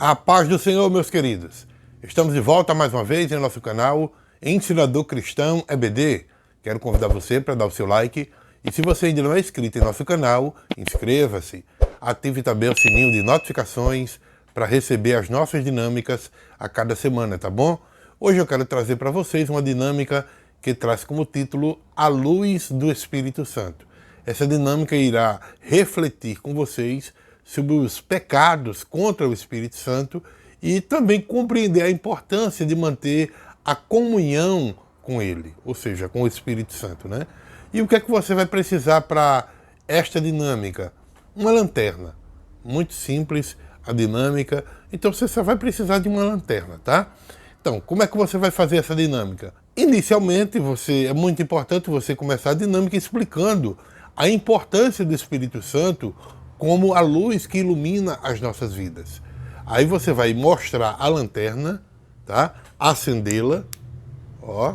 A paz do Senhor, meus queridos. Estamos de volta mais uma vez em nosso canal Ensinador Cristão EBD. Quero convidar você para dar o seu like. E se você ainda não é inscrito em nosso canal, inscreva-se. Ative também o sininho de notificações para receber as nossas dinâmicas a cada semana, tá bom? Hoje eu quero trazer para vocês uma dinâmica que traz como título A Luz do Espírito Santo. Essa dinâmica irá refletir com vocês sobre os pecados contra o Espírito Santo e também compreender a importância de manter a comunhão com ele, ou seja, com o Espírito Santo, né? E o que é que você vai precisar para esta dinâmica? Uma lanterna. Muito simples a dinâmica, então você só vai precisar de uma lanterna, tá? Então, como é que você vai fazer essa dinâmica? Inicialmente, é muito importante você começar a dinâmica explicando a importância do Espírito Santo como a luz que ilumina as nossas vidas. Aí você vai mostrar a lanterna, tá? Acendê-la, ó,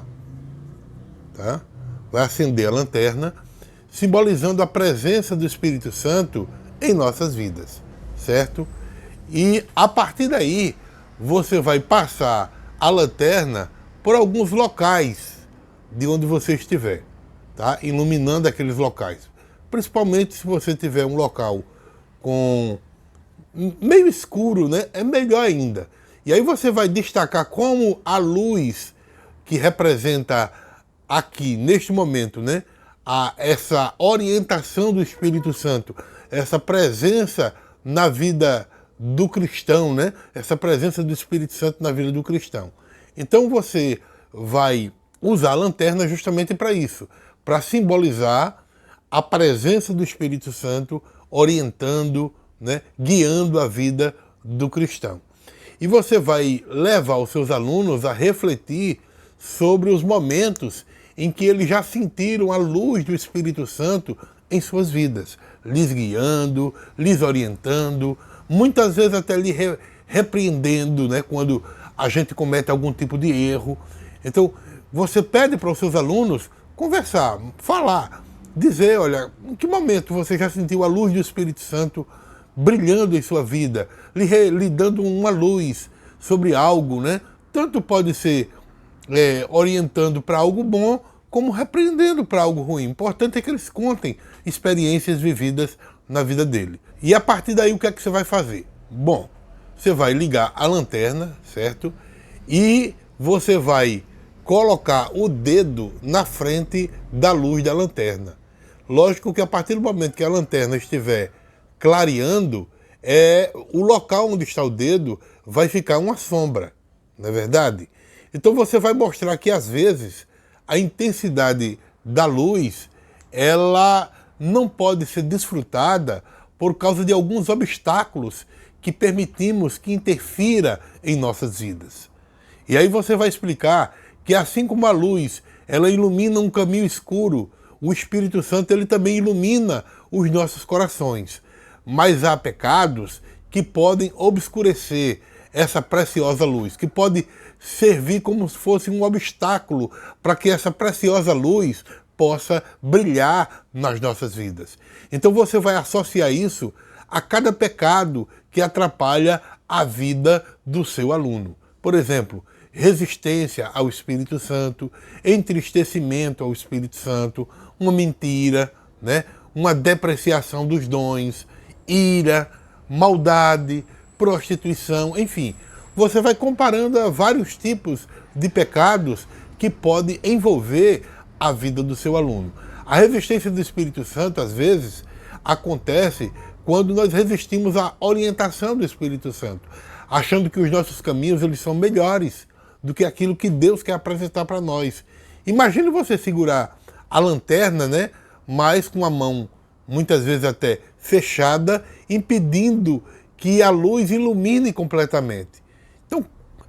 tá? Vai acender a lanterna, simbolizando a presença do Espírito Santo em nossas vidas, certo? E a partir daí, você vai passar a lanterna por alguns locais de onde você estiver, tá? Iluminando aqueles locais. Principalmente se você tiver um local com meio escuro, né? É melhor ainda. E aí você vai destacar como a luz que representa aqui, neste momento, né? Essa orientação do Espírito Santo, essa presença na vida do cristão, né? Essa presença do Espírito Santo na vida do cristão. Então você vai usar a lanterna justamente para isso, para simbolizar a presença do Espírito Santo orientando, né, guiando a vida do cristão. E você vai levar os seus alunos a refletir sobre os momentos em que eles já sentiram a luz do Espírito Santo em suas vidas, lhes guiando, lhes orientando, muitas vezes até lhe repreendendo, né, quando a gente comete algum tipo de erro. Então, você pede para os seus alunos conversar, falar, dizer, olha, em que momento você já sentiu a luz do Espírito Santo brilhando em sua vida, lhe dando uma luz sobre algo, né? Tanto pode ser orientando para algo bom, como repreendendo para algo ruim. O importante é que eles contem experiências vividas na vida dele. E a partir daí, o que é que você vai fazer? Bom, você vai ligar a lanterna, certo? E você vai colocar o dedo na frente da luz da lanterna. Lógico que a partir do momento que a lanterna estiver clareando, o local onde está o dedo vai ficar uma sombra, não é verdade? Então você vai mostrar que às vezes a intensidade da luz, ela não pode ser desfrutada por causa de alguns obstáculos que permitimos que interfira em nossas vidas. E aí você vai explicar que assim como a luz, ela ilumina um caminho escuro, o Espírito Santo ele também ilumina os nossos corações. Mas há pecados que podem obscurecer essa preciosa luz, que pode servir como se fosse um obstáculo para que essa preciosa luz possa brilhar nas nossas vidas. Então você vai associar isso a cada pecado que atrapalha a vida do seu aluno. Por exemplo, resistência ao Espírito Santo, entristecimento ao Espírito Santo, uma mentira, né? Uma depreciação dos dons, ira, maldade, prostituição, enfim. Você vai comparando a vários tipos de pecados que podem envolver a vida do seu aluno. A resistência do Espírito Santo, às vezes, acontece quando nós resistimos à orientação do Espírito Santo, achando que os nossos caminhos eles são melhores do que aquilo que Deus quer apresentar para nós. Imagine você segurar a lanterna, né, mas com a mão, muitas vezes até fechada, impedindo que a luz ilumine completamente. Então,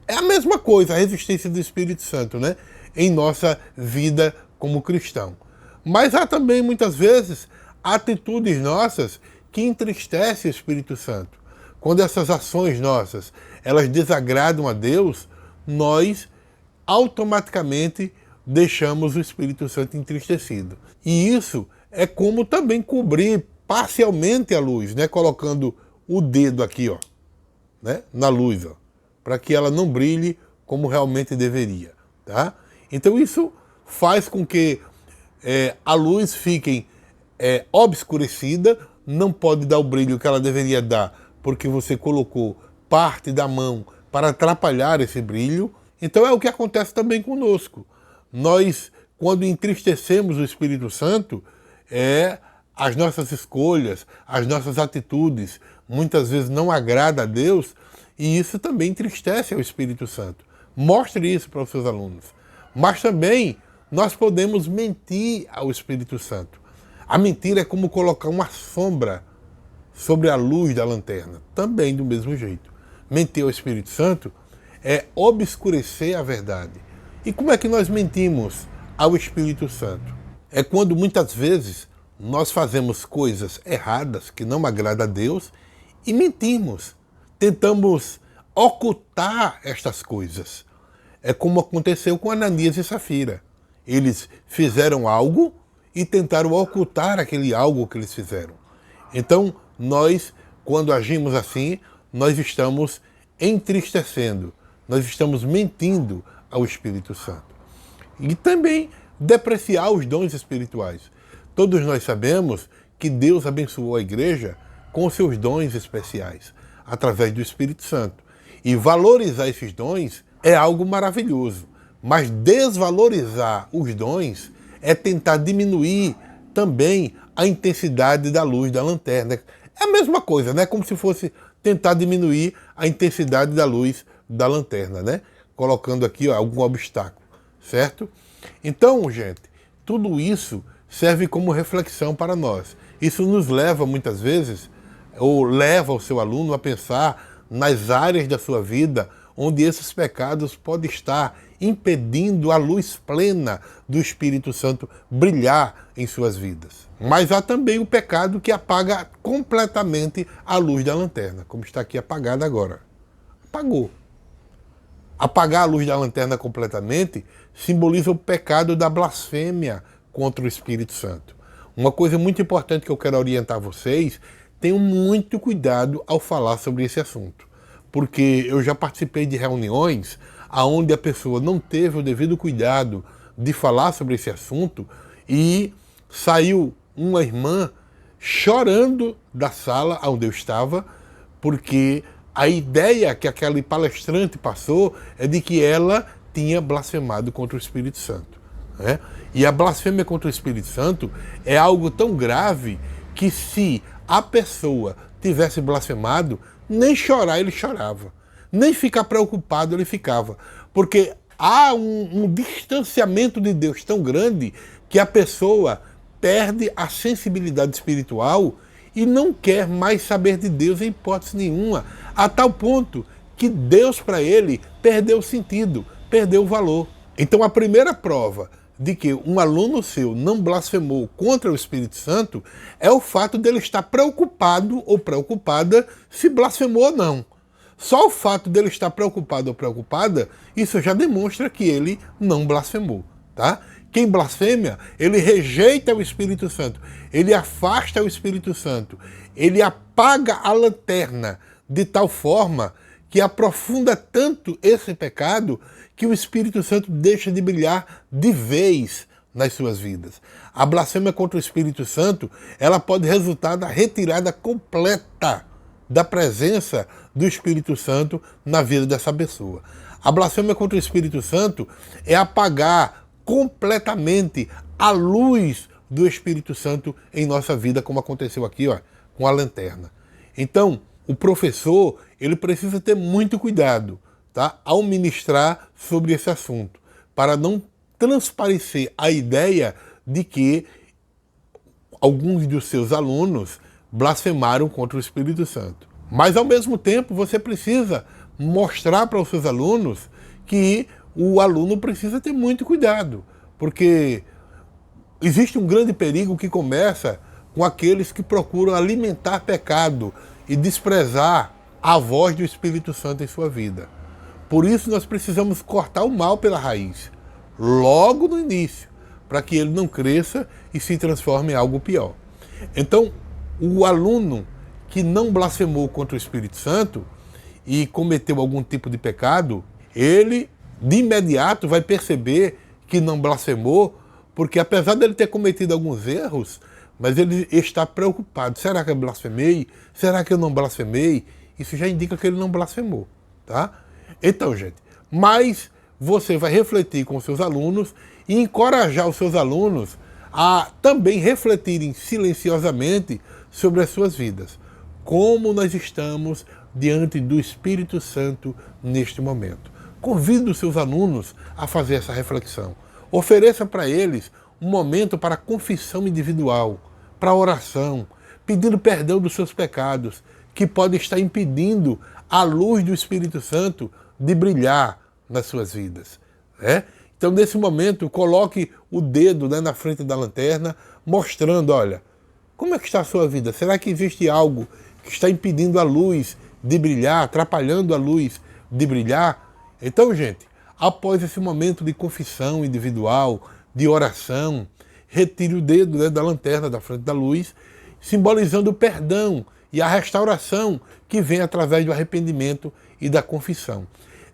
é a mesma coisa, a resistência do Espírito Santo, né, em nossa vida como cristão. Mas há também, muitas vezes, atitudes nossas que entristecem o Espírito Santo. Quando essas ações nossas, elas desagradam a Deus, nós automaticamente deixamos o Espírito Santo entristecido. E isso é como também cobrir parcialmente a luz, né? Colocando o dedo aqui, ó, né, na luz, para que ela não brilhe como realmente deveria. Tá? Então isso faz com que a luz fique obscurecida, não pode dar o brilho que ela deveria dar, porque você colocou parte da mão para atrapalhar esse brilho. Então é o que acontece também conosco. Nós, quando entristecemos o Espírito Santo, as nossas escolhas, as nossas atitudes, muitas vezes não agrada a Deus, e isso também entristece o Espírito Santo. Mostre isso para os seus alunos. Mas também nós podemos mentir ao Espírito Santo. A mentira é como colocar uma sombra sobre a luz da lanterna. Também do mesmo jeito. Mentir ao Espírito Santo é obscurecer a verdade. E como é que nós mentimos ao Espírito Santo? É quando muitas vezes nós fazemos coisas erradas que não agradam a Deus e mentimos. Tentamos ocultar estas coisas. É como aconteceu com Ananias e Safira. Eles fizeram algo e tentaram ocultar aquele algo que eles fizeram. Então, nós, quando agimos assim, nós estamos entristecendo, nós estamos mentindo ao Espírito Santo. E também depreciar os dons espirituais. Todos nós sabemos que Deus abençoou a igreja com os seus dons especiais, através do Espírito Santo. E valorizar esses dons é algo maravilhoso. Mas desvalorizar os dons é tentar diminuir também a intensidade da luz da lanterna. É a mesma coisa, né? Como se fosse tentar diminuir a intensidade da luz da lanterna, né? Colocando aqui algum obstáculo, certo? Então, gente, tudo isso serve como reflexão para nós. Isso nos leva, muitas vezes, ou leva o seu aluno a pensar nas áreas da sua vida onde esses pecados podem estar impedindo a luz plena do Espírito Santo brilhar em suas vidas. Mas há também o pecado que apaga completamente a luz da lanterna, como está aqui apagada agora. Apagou. Apagar a luz da lanterna completamente simboliza o pecado da blasfêmia contra o Espírito Santo. Uma coisa muito importante que eu quero orientar vocês, tenham muito cuidado ao falar sobre esse assunto. Porque eu já participei de reuniões onde a pessoa não teve o devido cuidado de falar sobre esse assunto e saiu uma irmã chorando da sala onde eu estava, porque a ideia que aquele palestrante passou é de que ela tinha blasfemado contra o Espírito Santo. Né? E a blasfêmia contra o Espírito Santo é algo tão grave que se a pessoa tivesse blasfemado, nem chorar ele chorava, nem ficar preocupado ele ficava, porque há um distanciamento de Deus tão grande que a pessoa perde a sensibilidade espiritual e não quer mais saber de Deus em hipótese nenhuma, a tal ponto que Deus para ele perdeu o sentido, perdeu o valor. Então a primeira prova de que um aluno seu não blasfemou contra o Espírito Santo é o fato dele estar preocupado ou preocupada se blasfemou ou não. Só o fato dele estar preocupado ou preocupada, isso já demonstra que ele não blasfemou, tá? Quem blasfêmia, ele rejeita o Espírito Santo, ele afasta o Espírito Santo, ele apaga a lanterna de tal forma que aprofunda tanto esse pecado que o Espírito Santo deixa de brilhar de vez nas suas vidas. A blasfêmia contra o Espírito Santo, ela pode resultar da retirada completa da presença do Espírito Santo na vida dessa pessoa. A blasfêmia contra o Espírito Santo é apagar completamente a luz do Espírito Santo em nossa vida, como aconteceu aqui, com a lanterna. Então, o professor, ele precisa ter muito cuidado, tá, ao ministrar sobre esse assunto, para não transparecer a ideia de que alguns dos seus alunos blasfemaram contra o Espírito Santo. Mas, ao mesmo tempo, você precisa mostrar para os seus alunos que o aluno precisa ter muito cuidado, porque existe um grande perigo que começa com aqueles que procuram alimentar pecado e desprezar a voz do Espírito Santo em sua vida. Por isso nós precisamos cortar o mal pela raiz, logo no início, para que ele não cresça e se transforme em algo pior. Então, o aluno que não blasfemou contra o Espírito Santo, e cometeu algum tipo de pecado, ele de imediato vai perceber que não blasfemou, porque apesar dele ter cometido alguns erros, mas ele está preocupado. Será que eu blasfemei? Será que eu não blasfemei? Isso já indica que ele não blasfemou, tá? Então, gente, mas você vai refletir com seus alunos e encorajar os seus alunos a também refletirem silenciosamente sobre as suas vidas. Como nós estamos diante do Espírito Santo neste momento. Convide os seus alunos a fazer essa reflexão. Ofereça para eles um momento para confissão individual, para oração, pedindo perdão dos seus pecados, que podem estar impedindo a luz do Espírito Santo de brilhar nas suas vidas. Né? Então, nesse momento, coloque o dedo, né, na frente da lanterna, mostrando, olha, como é que está a sua vida? Será que existe algo que está impedindo a luz de brilhar, atrapalhando a luz de brilhar? Então, gente, após esse momento de confissão individual, de oração, retire o dedo, né, da lanterna, da frente da luz, simbolizando o perdão e a restauração que vem através do arrependimento e da confissão.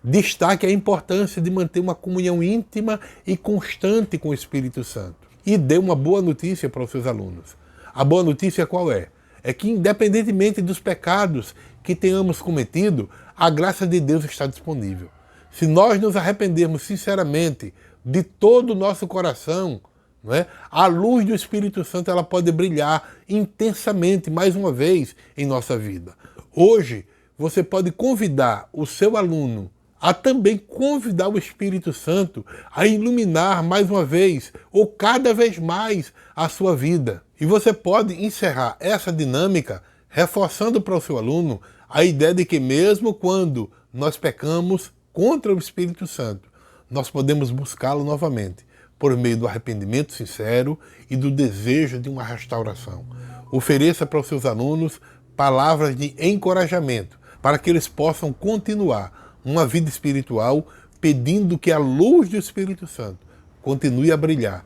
Destaque a importância de manter uma comunhão íntima e constante com o Espírito Santo. E dê uma boa notícia para os seus alunos. A boa notícia qual é? É que independentemente dos pecados que tenhamos cometido, a graça de Deus está disponível. Se nós nos arrependermos sinceramente de todo o nosso coração, não é? A luz do Espírito Santo ela pode brilhar intensamente, mais uma vez, em nossa vida. Hoje, você pode convidar o seu aluno a também convidar o Espírito Santo a iluminar mais uma vez, ou cada vez mais, a sua vida. E você pode encerrar essa dinâmica reforçando para o seu aluno a ideia de que mesmo quando nós pecamos contra o Espírito Santo, nós podemos buscá-lo novamente, por meio do arrependimento sincero e do desejo de uma restauração. Ofereça para os seus alunos palavras de encorajamento, para que eles possam continuar uma vida espiritual, pedindo que a luz do Espírito Santo continue a brilhar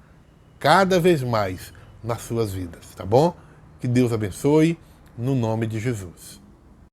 cada vez mais nas suas vidas, tá bom? Que Deus abençoe, no nome de Jesus.